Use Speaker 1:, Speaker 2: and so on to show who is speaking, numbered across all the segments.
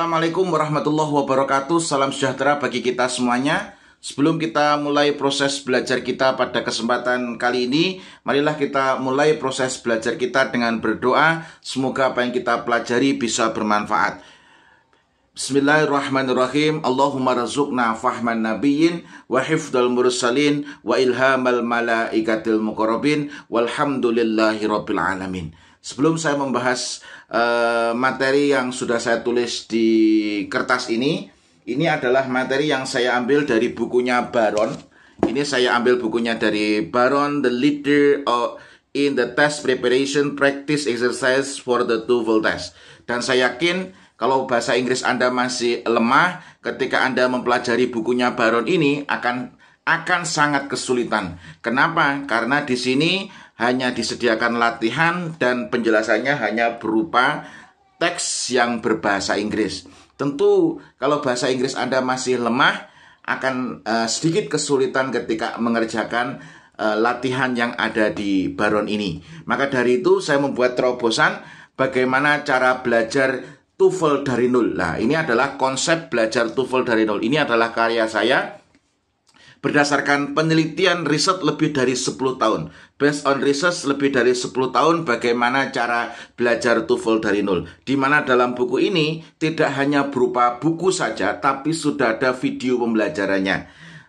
Speaker 1: Assalamualaikum warahmatullahi wabarakatuh. Salam sejahtera bagi kita semuanya. Sebelum kita mulai proses belajar kita pada kesempatan kali ini, marilah kita mulai proses belajar kita dengan berdoa. Semoga apa yang kita pelajari bisa bermanfaat. Bismillahirrahmanirrahim. Allahumma razuqna fahman nabiyyin wa hifdal mursalin wa ilhamal malaikatil muqarrabin walhamdulillahi rabbil alamin. Sebelum saya membahas materi yang sudah saya tulis di kertas ini adalah materi yang saya ambil dari bukunya Baron. Ini saya ambil bukunya dari Baron, The Leader in the Test Preparation Practice Exercise for the TOEFL Test. Dan saya yakin kalau bahasa Inggris Anda masih lemah, ketika Anda mempelajari bukunya Baron ini akan sangat kesulitan. Kenapa? Karena di sini hanya disediakan latihan dan penjelasannya hanya berupa teks yang berbahasa Inggris. Tentu kalau bahasa Inggris Anda masih lemah, akan sedikit kesulitan ketika mengerjakan latihan yang ada di Baron ini. Maka dari itu saya membuat terobosan bagaimana cara belajar TOEFL dari nol. Nah, ini adalah konsep belajar TOEFL dari nol. Ini adalah karya saya berdasarkan penelitian riset lebih dari 10 tahun. Based on research lebih dari 10 tahun bagaimana cara belajar TOEFL dari nol. Di mana dalam buku ini tidak hanya berupa buku saja, tapi sudah ada video pembelajarannya.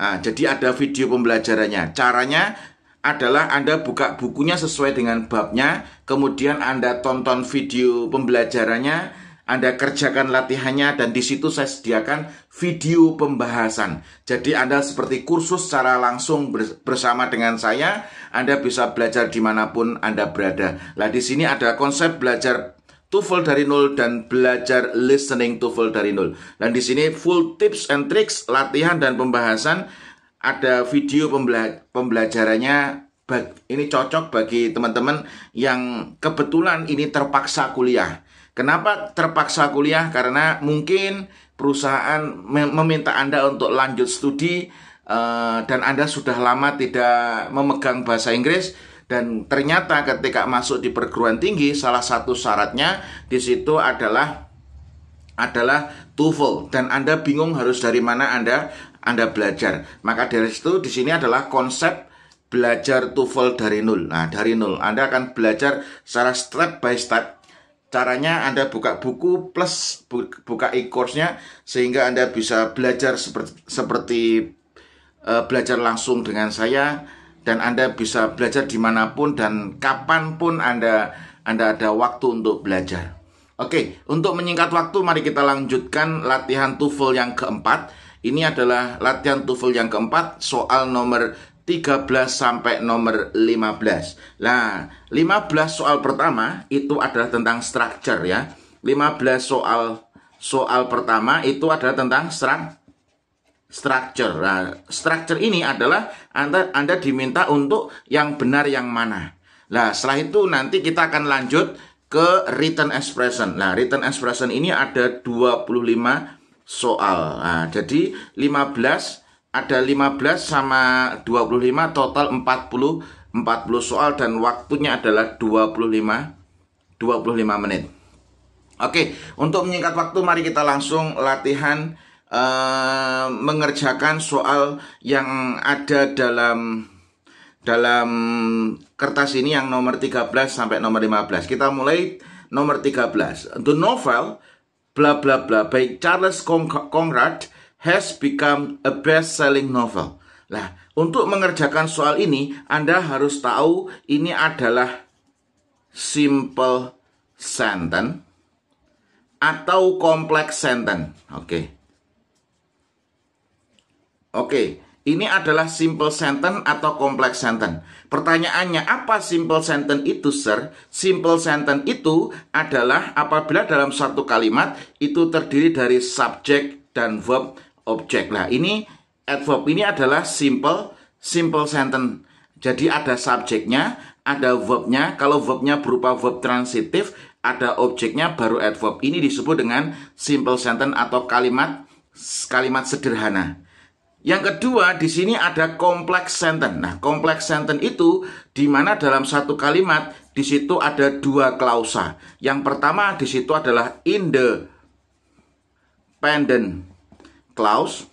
Speaker 1: Nah, jadi ada video pembelajarannya. Caranya adalah Anda buka bukunya sesuai dengan babnya, kemudian Anda tonton video pembelajarannya, Anda kerjakan latihannya, dan di situ saya sediakan video pembahasan. Jadi Anda seperti kursus secara langsung bersama dengan saya. Anda bisa belajar dimanapun Anda berada. Nah, di sini ada konsep belajar TOEFL dari nol dan belajar listening TOEFL dari nol. Dan di sini full tips and tricks, latihan dan pembahasan. Ada video pembelajarannya. Ini cocok bagi teman-teman yang kebetulan ini terpaksa kuliah. Kenapa terpaksa kuliah? Karena mungkin perusahaan meminta Anda untuk lanjut studi dan Anda sudah lama tidak memegang bahasa Inggris, dan ternyata ketika masuk di perguruan tinggi salah satu syaratnya di situ adalah TOEFL, dan Anda bingung harus dari mana Anda belajar. Maka dari situ di sini adalah konsep belajar TOEFL dari nol. Nah, dari nol Anda akan belajar secara step by step. Caranya Anda buka buku plus buka e-course-nya sehingga Anda bisa belajar seperti belajar langsung dengan saya, dan Anda bisa belajar dimanapun dan kapanpun Anda ada waktu untuk belajar. Oke, untuk menyingkat waktu, mari kita lanjutkan latihan TOEFL yang keempat. Ini adalah latihan TOEFL yang keempat, soal nomor 13 sampai nomor 15. Nah, 15 soal pertama itu adalah tentang structure ya. 15 soal pertama itu adalah tentang structure. Nah, structure ini adalah Anda diminta untuk yang benar yang mana. Nah, setelah itu nanti kita akan lanjut ke written expression. Nah, written expression ini ada 25 soal. Nah, jadi 15 sama 25 total 40 soal, dan waktunya adalah 25 menit. Oke, untuk menyingkat waktu mari kita langsung latihan mengerjakan soal yang ada dalam kertas ini yang nomor 13 sampai nomor 15. Kita mulai nomor 13. The novel bla bla bla by Charles Conrad has become a best-selling novel. Nah, untuk mengerjakan soal ini, Anda harus tahu ini adalah simple sentence atau complex sentence. Oke, ini adalah simple sentence atau complex sentence. Pertanyaannya, apa simple sentence itu, sir? Simple sentence itu adalah apabila dalam satu kalimat itu terdiri dari subjek dan verb objek. Nah, ini adverb ini adalah simple sentence. Jadi ada subjeknya, ada verbnya. Kalau verbnya berupa verb transitif, ada objeknya baru adverb. Ini disebut dengan simple sentence atau kalimat sederhana. Yang kedua, di sini ada complex sentence. Nah, complex sentence itu di mana dalam satu kalimat di situ ada dua klausa. Yang pertama di situ adalah in the independent clause.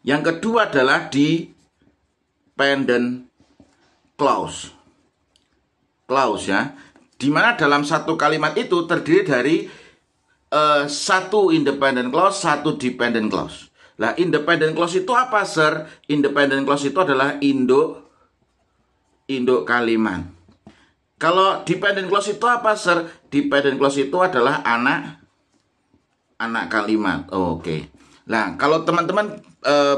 Speaker 1: Yang kedua adalah dependent clause. Clause ya. Dimana dalam satu kalimat itu terdiri dari satu independent clause, satu dependent clause. Lah, independent clause itu apa, Sir? Independent clause itu adalah induk kalimat. Kalau dependent clause itu apa, Sir? Dependent clause itu adalah anak kalimat. Oke. Nah, kalau teman-teman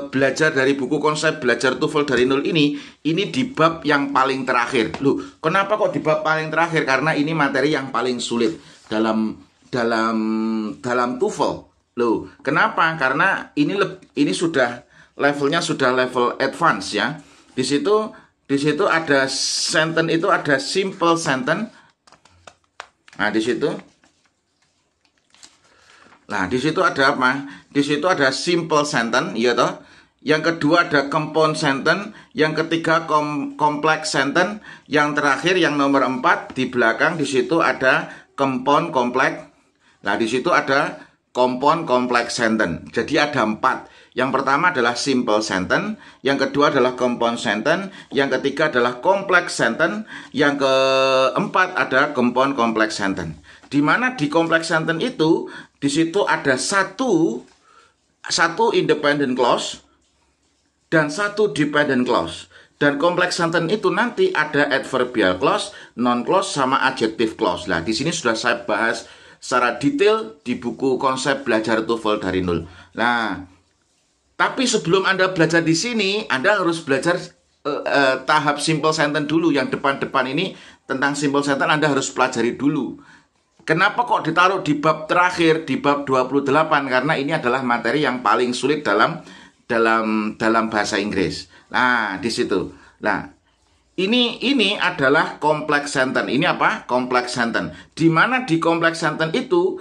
Speaker 1: belajar dari buku konsep belajar TOEFL dari nol ini di bab yang paling terakhir. Loh, kenapa kok di bab paling terakhir? Karena ini materi yang paling sulit dalam TOEFL. Loh, kenapa? Karena ini sudah levelnya sudah level advance ya. Di situ ada sentence, itu ada simple sentence. Nah, di situ ada apa? Di situ ada simple sentence, ya toh. Yang kedua ada compound sentence, yang ketiga complex sentence, yang terakhir yang nomor 4 di belakang di situ ada compound complex. Nah, di situ ada compound complex sentence. Jadi ada 4. Yang pertama adalah simple sentence, yang kedua adalah compound sentence, yang ketiga adalah complex sentence, yang keempat ada compound complex sentence. Di mana di complex sentence itu di situ ada satu independent clause dan satu dependent clause. Dan complex sentence itu nanti ada adverbial clause, noun clause sama adjective clause. Nah, di sini sudah saya bahas secara detail di buku konsep belajar TOEFL dari nol. Nah, tapi sebelum Anda belajar di sini, Anda harus belajar tahap simple sentence dulu. Yang depan-depan ini tentang simple sentence Anda harus pelajari dulu. Kenapa kok ditaruh di bab terakhir, di bab 28? Karena ini adalah materi yang paling sulit dalam bahasa Inggris. Nah, di situ. Nah, ini adalah complex sentence. Ini apa? Complex sentence. Di mana di complex sentence itu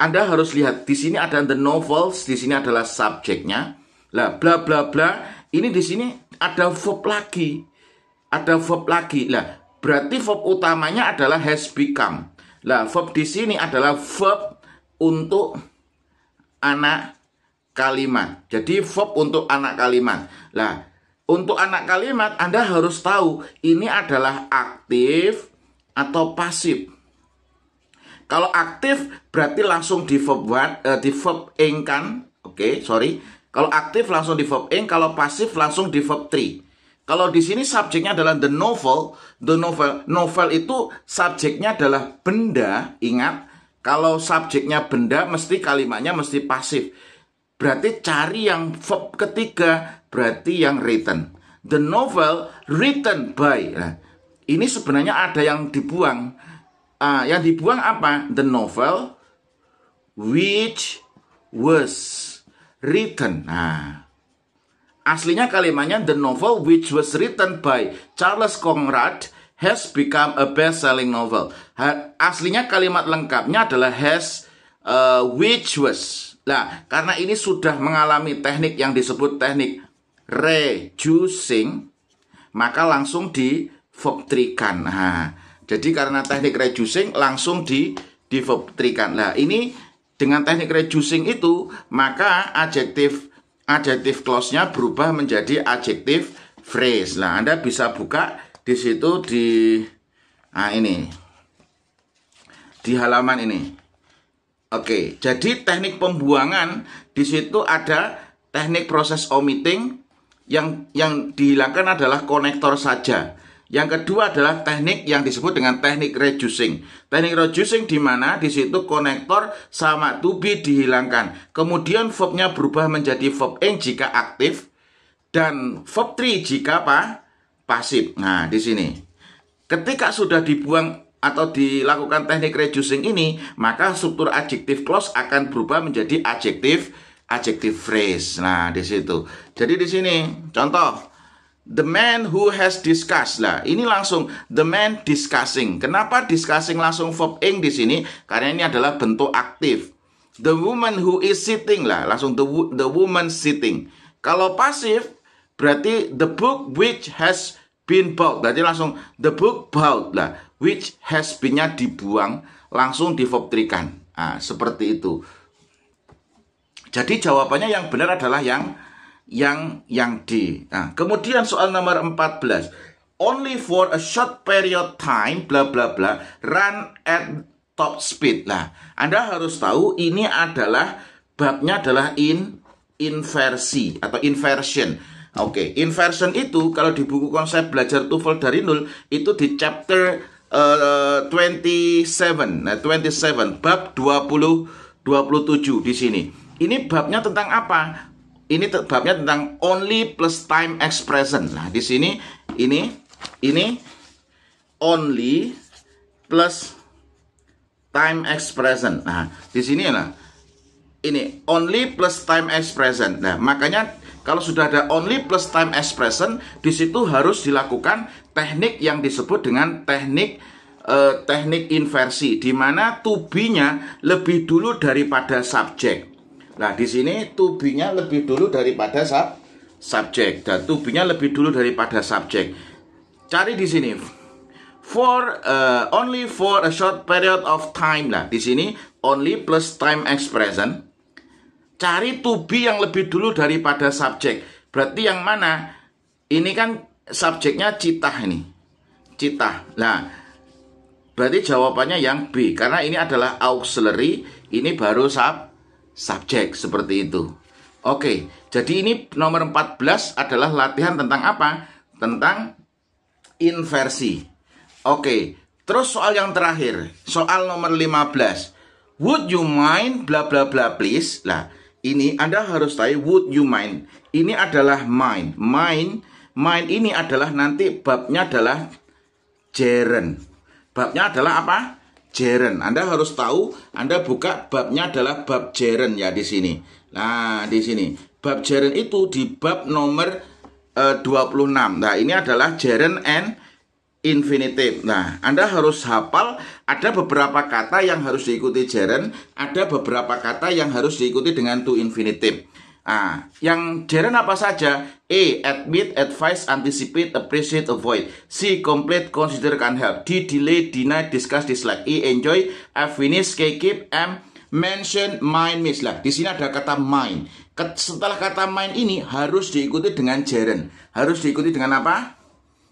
Speaker 1: Anda harus lihat di sini ada the novels, di sini adalah subjeknya. Lah, bla bla bla. Ini di sini ada verb lagi. Ada verb lagi. Lah, berarti verb utamanya adalah has become. Lah, verb di sini adalah verb untuk anak kalimat. Jadi verb untuk anak kalimat. Lah, untuk anak kalimat Anda harus tahu ini adalah aktif atau pasif. Kalau aktif berarti langsung di verb ing kan? Oke, sorry. Kalau aktif langsung di verb ing, kalau pasif langsung di verb 3. Kalau di sini subjeknya adalah the novel. Novel itu subjeknya adalah benda. Ingat, kalau subjeknya benda mesti kalimatnya mesti pasif. Berarti cari yang verb ketiga, berarti yang written. The novel written by. Nah, ini sebenarnya ada yang dibuang. Yang dibuang apa? The novel which was written. Nah, aslinya kalimatnya the novel which was written by Charles Conrad has become a best-selling novel. Aslinya kalimat lengkapnya adalah has which was. Nah, karena ini sudah mengalami teknik yang disebut teknik reducing, maka langsung di verb 3-kan. Nah, jadi karena teknik reducing langsung di verb 3-kan. Nah, ini dengan teknik reducing itu, maka adjective clause-nya berubah menjadi adjective phrase. Nah, Anda bisa buka di situ di halaman ini. Oke, jadi teknik pembuangan di situ ada teknik proses omitting, yang dihilangkan adalah konektor saja. Yang kedua adalah teknik yang disebut dengan teknik reducing. Teknik reducing di mana di situ konektor sama to be dihilangkan. Kemudian verbnya berubah menjadi verb ing jika aktif dan verb 3 jika pasif. Nah, di sini. Ketika sudah dibuang atau dilakukan teknik reducing ini, maka struktur adjective clause akan berubah menjadi adjective phrase. Nah, di situ. Jadi di sini contoh, the man who has discussed. Lah, ini langsung the man discussing. Kenapa discussing langsung verb ing di sini? Karena ini adalah bentuk aktif. The woman who is sitting. Lah, langsung the woman sitting. Kalau pasif berarti the book which has been bought. Berarti langsung the book bought. Lah, which has been-nya dibuang, langsung di verb 3-kan. Nah, seperti itu. Jadi jawabannya yang benar adalah yang D. Nah, kemudian soal nomor 14. Only for a short period time bla bla bla run at top speed. Nah, Anda harus tahu ini adalah babnya adalah inversi atau inversion. Oke, inversion itu kalau di buku konsep belajar TOEFL dari nol itu di chapter 27. Nah, 27 bab 27 di sini. Ini babnya tentang apa? Ini babnya tentang only plus time expression. Nah, di sini ini only plus time expression. Nah, di sini lah. Ini only plus time expression. Nah, makanya kalau sudah ada only plus time expression, di situ harus dilakukan teknik yang disebut dengan teknik inversi, di mana to be-nya lebih dulu daripada subjek. Nah, di sini to be-nya lebih dulu daripada subjek, dan to be-nya lebih dulu daripada subjek. Cari di sini only for a short period of time. Nah, di sini only plus time expression. Cari to be yang lebih dulu daripada subjek. Berarti yang mana? Ini kan subjeknya citah ini. Citah. Nah, berarti jawabannya yang B. Karena ini adalah auxiliary. Ini baru subjek. Seperti itu. Oke. Jadi ini nomor 14 adalah latihan tentang apa? Tentang inversi. Oke. Terus soal yang terakhir. Soal nomor 15. Would you mind bla bla bla please? Nah, ini Anda harus tahu would you mind. Ini adalah mind. Mind ini adalah nanti babnya adalah gerund. Babnya adalah apa? Gerund. Anda harus tahu, Anda buka babnya adalah bab gerund ya di sini. Nah, di sini. Bab gerund itu di bab nomor 26. Nah, ini adalah gerund and infinitive. Nah, Anda harus hafal ada beberapa kata yang harus diikuti gerund, ada beberapa kata yang harus diikuti dengan to infinitive. Nah, yang gerund apa saja? A. Admit, advise, anticipate, appreciate, avoid. C. Complete, consider, can help. D. Delay, deny, discuss, dislike. E. Enjoy, F. Finish, K. Keep, M. Mention, mind, miss. Lah, di sini ada kata mind. Setelah kata mind ini harus diikuti dengan gerund. Harus diikuti dengan apa?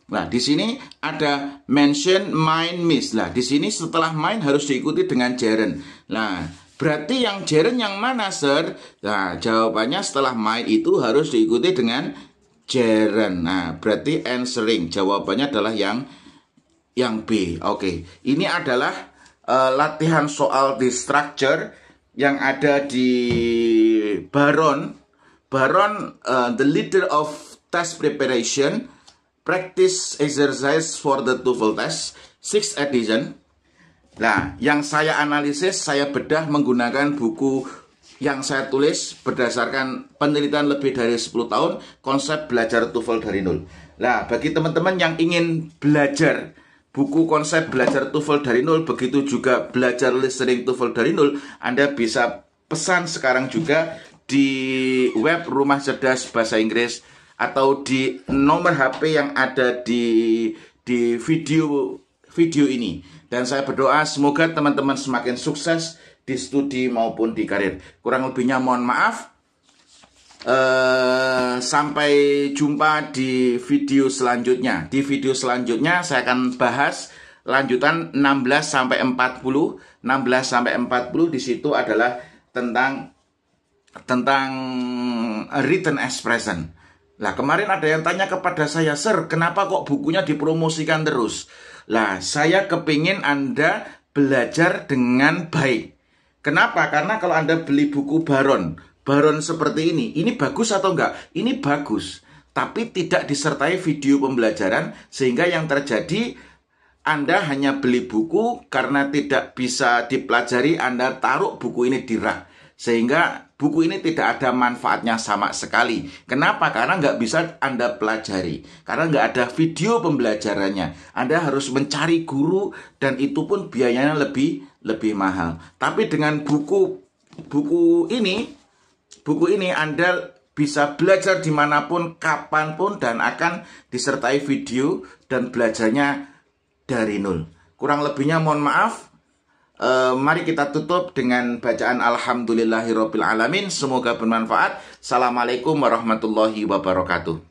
Speaker 1: Nah, di sini ada mention, mind, miss. Nah, di sini setelah mind harus diikuti dengan gerund. Nah, berarti yang gerund yang mana, sir? Nah, jawabannya setelah mind itu harus diikuti dengan gerund. Nah, berarti answering. Jawabannya adalah yang B. Oke. Ini adalah latihan soal di structure yang ada di Baron, the leader of test preparation. Practice exercise for the TOEFL test 6th edition. Nah, yang saya analisis, saya bedah menggunakan buku yang saya tulis berdasarkan penelitian lebih dari 10 tahun konsep belajar TOEFL dari nol. Nah, bagi teman-teman yang ingin belajar buku konsep belajar TOEFL dari nol, begitu juga belajar listening TOEFL dari nol, Anda bisa pesan sekarang juga di web Rumah Cerdas Bahasa Inggris atau di nomor HP yang ada di video ini. Dan saya berdoa semoga teman-teman semakin sukses di studi maupun di karir. Kurang lebihnya mohon maaf. Sampai jumpa di video selanjutnya. Di video selanjutnya saya akan bahas lanjutan 16 sampai 40. 16 sampai 40 di situ adalah tentang written expression. Lah, kemarin ada yang tanya kepada saya, "Sir, kenapa kok bukunya dipromosikan terus?" Lah, saya kepingin Anda belajar dengan baik. Kenapa? Karena kalau Anda beli buku Baron seperti ini bagus atau enggak? Ini bagus, tapi tidak disertai video pembelajaran, sehingga yang terjadi Anda hanya beli buku karena tidak bisa dipelajari, Anda taruh buku ini di rak. Sehingga buku ini tidak ada manfaatnya sama sekali. Kenapa? Karena nggak bisa Anda pelajari. Karena nggak ada video pembelajarannya. Anda harus mencari guru dan itu pun biayanya lebih mahal. Tapi dengan buku ini Anda bisa belajar dimanapun, kapanpun, dan akan disertai video dan belajarnya dari nol. Kurang lebihnya mohon maaf. Mari kita tutup dengan bacaan Alhamdulillahirabbil alamin. Semoga bermanfaat. Assalamualaikum warahmatullahi wabarakatuh.